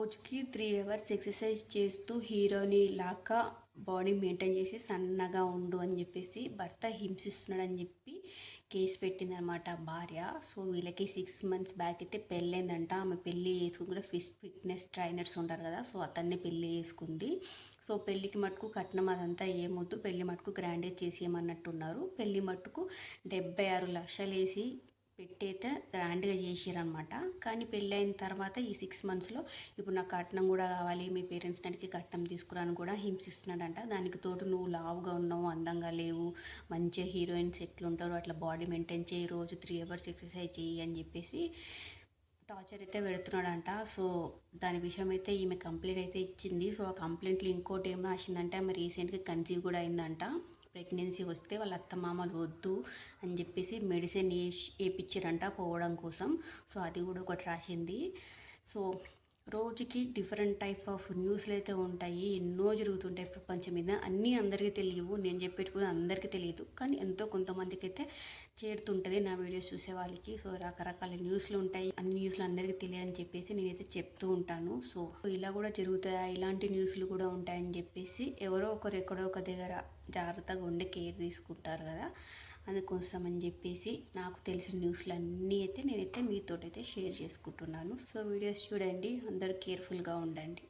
రోజుకి 3 hours exercise చేస్తూ హీరోని లాగా బాడీ మెయింటైన్ చేసి సన్నగా ఉండు అని చెప్పేసి భర్త హింసిస్తున్నాడని చెప్పి కేసు పెట్టిందనమాట భార్య. సో వీళ్ళకి 6 months బ్యాక్ అయితే పెళ్ళైందంట. ఆమె పెళ్ళి చేసుకుని కూడా ఫిట్నెస్ ట్రైనర్స్ ఉంటారు కదా, సో అతన్ని పెళ్ళి చేసుకుంది. సో పెళ్ళికి మటుకు కట్నం అదంతా ఏమొద్దు, పెళ్ళి మటుకు గ్రాండ్గా చేసేయమన్నట్టున్నారు. పెళ్ళి మటుకు 76 లక్షలు వేసి పెట్టి అయితే గ్రాండ్గా చేసిరనమాట. కానీ పెళ్ళి అయిన తర్వాత ఈ 6 monthsలో ఇప్పుడు నాకు కట్నం కూడా కావాలి, మీ పేరెంట్స్ నడికి కట్నం తీసుకురాని కూడా హింసిస్తున్నాడంట. దానికి తోడు నువ్వు లావుగా ఉన్నావు, అందంగా లేవు, మంచిగా హీరోయిన్స్ ఎట్లుంటారు అట్లా బాడీ మెయింటైన్ చేయి, రోజు 3 hours ఎక్సర్సైజ్ చేయి అని చెప్పేసి టార్చర్ అయితే పెడుతున్నాడంట. సో దాని విషయం అయితే ఈమె కంప్లైంట్ అయితే ఇచ్చింది. సో ఆ కంప్లైంట్లో ఇంకోటి ఏం రాసిందంటే ఆమె రీసెంట్గా కన్సీవ్ కూడా అయిందంట. ప్రెగ్నెన్సీ వస్తే వాళ్ళ అత్తమామలు వద్దు అని చెప్పేసి మెడిసిన్ వేయించారంట పోవడం కోసం. సో అది కూడా ఒకటి రాసింది. సో రోజుకి డిఫరెంట్ టైప్ ఆఫ్ న్యూస్లు అయితే ఉంటాయి, ఎన్నో జరుగుతుంటాయి ప్రపంచం మీద. అన్నీ అందరికీ తెలియవు, నేను చెప్పేటి కూడా అందరికీ తెలియదు, కానీ ఎంతో కొంతమందికి అయితే చేరుతుంటుంది నా వీడియోస్ చూసే వాళ్ళకి. సో రకరకాల న్యూస్లు ఉంటాయి, అన్ని న్యూస్లు అందరికీ తెలియని చెప్పేసి నేనైతే చెప్తూ ఉంటాను. సో ఇలా కూడా జరుగుతాయా, ఇలాంటి న్యూస్లు కూడా ఉంటాయని చెప్పేసి ఎవరో ఒకరు ఎక్కడో ఒక దగ్గర జాగ్రత్తగా ఉండి కేర్ తీసుకుంటారు కదా, అందుకోసం అని చెప్పేసి నాకు తెలిసిన న్యూస్లు అన్నీ అయితే నేనైతే మీతోటైతే షేర్ చేసుకుంటున్నాను. సో వీడియోస్ చూడండి, అందరూ కేర్ఫుల్గా ఉండండి.